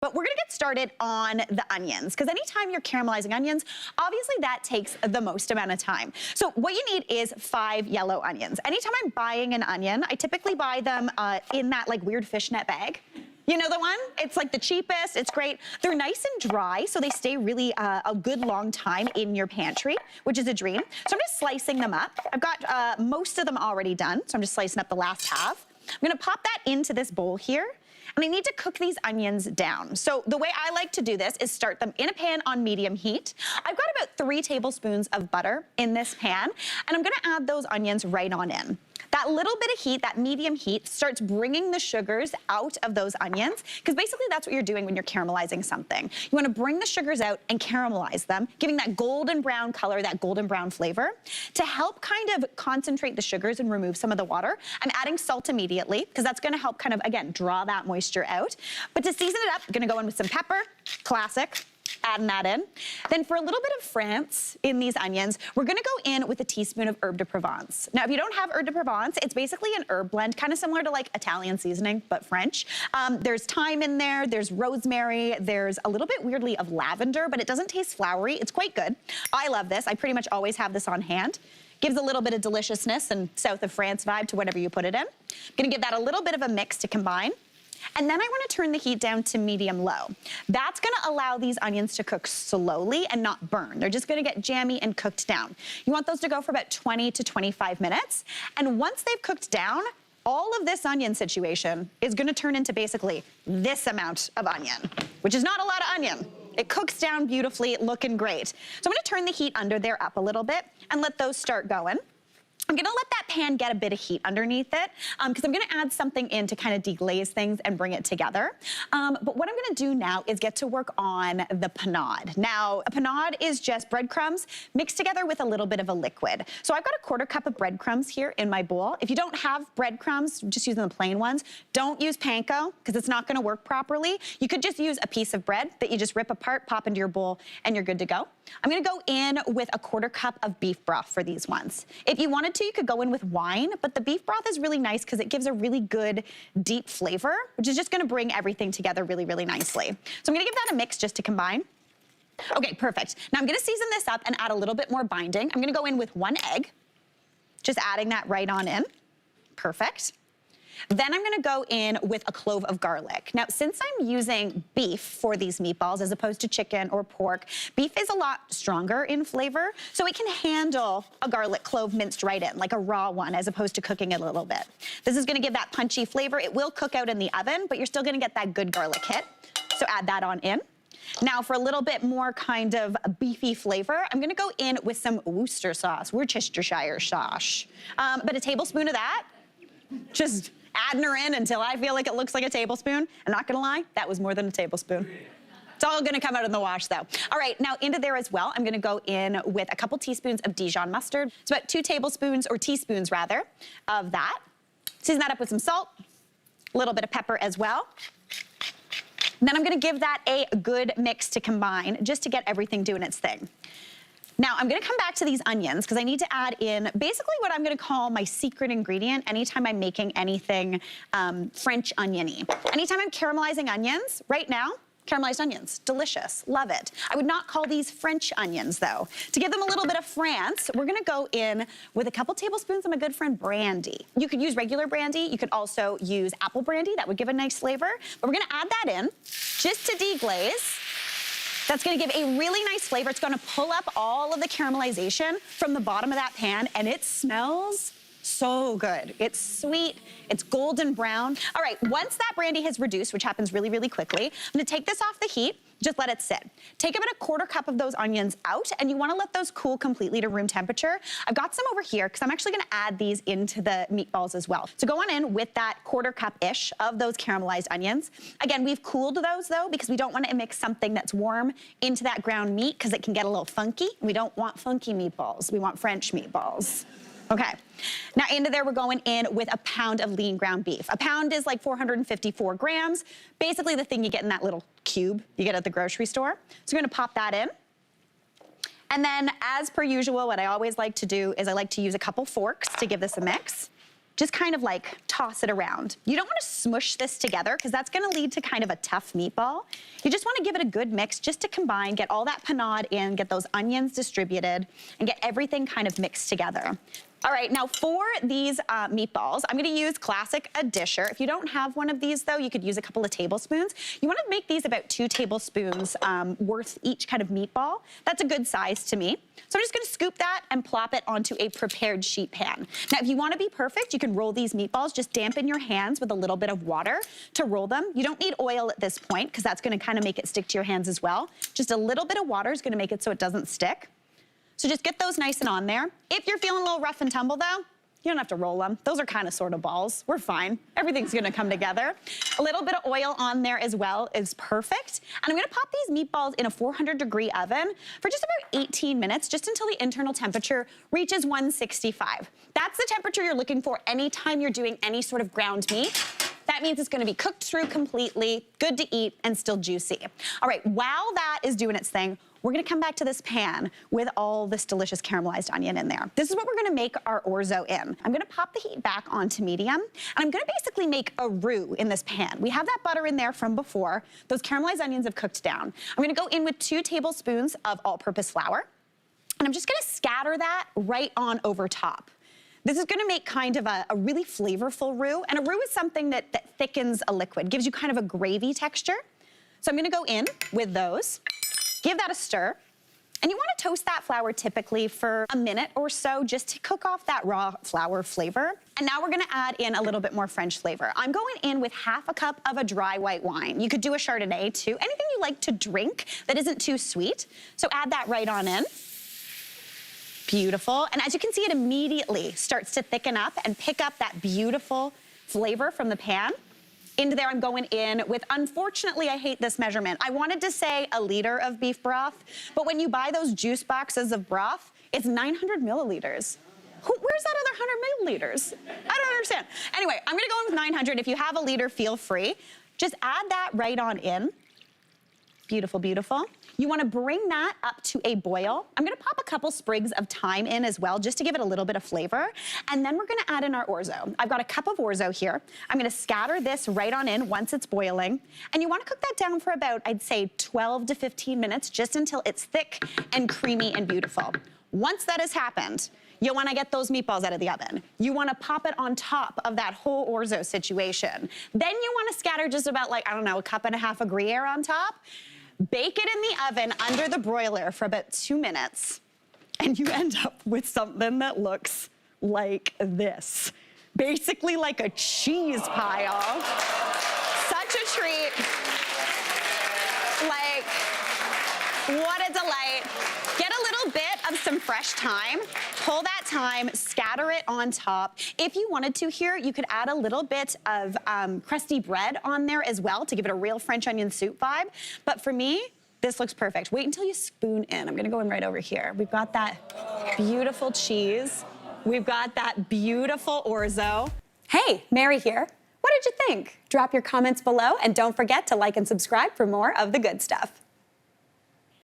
But we're gonna get started on the onions, because anytime you're caramelizing onions, obviously that takes the most amount of time. So what you need is 5 yellow onions. Anytime I'm buying an onion, I typically buy them in that like weird fishnet bag. You know the one? It's like the cheapest, it's great. They're nice and dry, so they stay really a good long time in your pantry, which is a dream. So I'm just slicing them up. I've got most of them already done, so I'm just slicing up the last half. I'm gonna pop that into this bowl here. And I need to cook these onions down. So the way I like to do this is start them in a pan on medium heat. I've got about 3 tablespoons of butter in this pan, and I'm gonna add those onions right on in. That little bit of heat, that medium heat, starts bringing the sugars out of those onions, because basically that's what you're doing when you're caramelizing something. You wanna bring the sugars out and caramelize them, giving that golden brown color, that golden brown flavor. To help kind of concentrate the sugars and remove some of the water, I'm adding salt immediately, because that's gonna help kind of, again, draw that moisture out. But to season it up, I'm gonna go in with some pepper, classic. Adding that in. Then for a little bit of France in these onions, we're gonna go in with a teaspoon of herb de Provence. Now, if you don't have herb de Provence, it's basically an herb blend, kind of similar to like Italian seasoning, but French. There's thyme in there, there's rosemary, there's a little bit weirdly of lavender, but it doesn't taste flowery. It's quite good. I love this. I pretty much always have this on hand. Gives a little bit of deliciousness and south of France vibe to whatever you put it in. I'm gonna give that a little bit of a mix to combine. And then I want to turn the heat down to medium-low. That's going to allow these onions to cook slowly and not burn. They're just going to get jammy and cooked down. You want those to go for about 20 to 25 minutes. And once they've cooked down, all of this onion situation is going to turn into basically this amount of onion, which is not a lot of onion. It cooks down beautifully, looking great. So I'm going to turn the heat under there up a little bit and let those start going. I'm gonna let that pan get a bit of heat underneath it, because I'm gonna add something in to kind of deglaze things and bring it together. But what I'm gonna do now is get to work on the panade. Now, a panade is just breadcrumbs mixed together with a little bit of a liquid. So I've got a 1/4 cup of breadcrumbs here in my bowl. If you don't have breadcrumbs, just using the plain ones, don't use panko, because it's not gonna work properly. You could just use a piece of bread that you just rip apart, pop into your bowl, and you're good to go. I'm gonna go in with a 1/4 cup of beef broth for these ones. If you wanted to, you could go in with wine, but the beef broth is really nice because it gives a really good deep flavor, which is just gonna bring everything together really, really nicely. So I'm gonna give that a mix just to combine. Okay, perfect. Now I'm gonna season this up and add a little bit more binding. I'm gonna go in with 1 egg, just adding that right on in. Perfect. Then I'm gonna go in with a clove of garlic. Now, since I'm using beef for these meatballs as opposed to chicken or pork, beef is a lot stronger in flavor, so it can handle a garlic clove minced right in, like a raw one, as opposed to cooking it a little bit. This is gonna give that punchy flavor. It will cook out in the oven, but you're still gonna get that good garlic hit. So add that on in. Now for a little bit more kind of beefy flavor, I'm gonna go in with some Worcestershire sauce. But a tablespoon of that, just adding her in until I feel like it looks like a tablespoon. I'm not gonna lie, that was more than a tablespoon. It's all gonna come out in the wash though. All right, now into there as well, I'm gonna go in with a couple teaspoons of Dijon mustard. It's about 2 tablespoons, or teaspoons rather, of that. Season that up with some salt, a little bit of pepper as well. And then I'm gonna give that a good mix to combine, just to get everything doing its thing. Now, I'm gonna come back to these onions because I need to add in basically what I'm gonna call my secret ingredient anytime I'm making anything French onion-y. Anytime I'm caramelizing onions, right now, caramelized onions, delicious, love it. I would not call these French onions though. To give them a little bit of France, we're gonna go in with a couple tablespoons of my good friend brandy. You could use regular brandy, you could also use apple brandy, that would give a nice flavor. But we're gonna add that in just to deglaze. That's gonna give a really nice flavor. It's gonna pull up all of the caramelization from the bottom of that pan, and it smells so good. It's sweet, it's golden brown. All right, once that brandy has reduced, which happens really, really quickly, I'm gonna take this off the heat, just let it sit. Take about a 1/4 cup of those onions out, and you wanna let those cool completely to room temperature. I've got some over here, because I'm actually gonna add these into the meatballs as well. So go on in with that 1/4 cup-ish of those caramelized onions. Again, we've cooled those though, because we don't wanna mix something that's warm into that ground meat, because it can get a little funky. We don't want funky meatballs, we want French meatballs. Okay, now into there we're going in with a pound of lean ground beef. A pound is like 454 grams, basically the thing you get in that little cube you get at the grocery store. So we're gonna pop that in. And then as per usual, what I always like to do is I like to use a couple forks to give this a mix. just kind of like toss it around. You don't want to smush this together because that's going to lead to kind of a tough meatball. You just want to give it a good mix just to combine, get all that panade in, get those onions distributed, and get everything kind of mixed together. All right, now for these meatballs, I'm gonna use classic a disher. If you don't have one of these though, you could use a couple of tablespoons. You wanna make these about 2 tablespoons worth each kind of meatball. That's a good size to me. So I'm just gonna scoop that and plop it onto a prepared sheet pan. Now, if you wanna be perfect, you can roll these meatballs, just dampen your hands with a little bit of water to roll them. You don't need oil at this point because that's gonna kind of make it stick to your hands as well. Just a little bit of water is gonna make it so it doesn't stick. So just get those nice and on there. If you're feeling a little rough and tumble though, you don't have to roll them. Those are kind of sort of balls. We're fine. Everything's gonna come together. A little bit of oil on there as well is perfect. And I'm gonna pop these meatballs in a 400-degree oven for just about 18 minutes, just until the internal temperature reaches 165. That's the temperature you're looking for anytime you're doing any sort of ground meat. That means it's gonna be cooked through completely, good to eat, and still juicy. All right, while that is doing its thing, we're gonna come back to this pan with all this delicious caramelized onion in there. This is what we're gonna make our orzo in. I'm gonna pop the heat back onto medium, and I'm gonna basically make a roux in this pan. We have that butter in there from before. Those caramelized onions have cooked down. I'm gonna go in with 2 tablespoons of all-purpose flour, and I'm just gonna scatter that right on over top. This is gonna make kind of a really flavorful roux, and a roux is something that thickens a liquid, gives you kind of a gravy texture. So I'm gonna go in with those. Give that a stir. And you wanna toast that flour typically for a minute or so just to cook off that raw flour flavor. And now we're gonna add in a little bit more French flavor. I'm going in with ½ a cup of a dry white wine. You could do a Chardonnay too, anything you like to drink that isn't too sweet. So add that right on in. Beautiful. And as you can see, it immediately starts to thicken up and pick up that beautiful flavor from the pan. Into there, I'm going in with, unfortunately, I hate this measurement. I wanted to say a liter of beef broth, but when you buy those juice boxes of broth, it's 900 milliliters. Where's that other 100 milliliters? I don't understand. Anyway, I'm gonna go in with 900. If you have a liter, feel free. Just add that right on in. Beautiful, beautiful. You wanna bring that up to a boil. I'm gonna pop a couple sprigs of thyme in as well, just to give it a little bit of flavor. And then we're gonna add in our orzo. I've got a cup of orzo here. I'm gonna scatter this right on in once it's boiling. And you wanna cook that down for about, I'd say 12 to 15 minutes, just until it's thick and creamy and beautiful. Once that has happened, you wanna get those meatballs out of the oven. You wanna pop it on top of that whole orzo situation. Then you wanna scatter just about like, I don't know, a cup and a half of Gruyere on top. Bake it in the oven under the broiler for about 2 minutes, and you end up with something that looks like this. Basically like a cheese pile. Such a treat. Like, what a delight. Get a little bit of some fresh thyme, pull that thyme, scatter it on top. If you wanted to here, you could add a little bit of crusty bread on there as well to give it a real French onion soup vibe. But for me, this looks perfect. Wait until you spoon in. I'm gonna go in right over here. We've got that beautiful cheese. We've got that beautiful orzo. Hey, Mary here. What did you think? Drop your comments below, and don't forget to like and subscribe for more of the good stuff.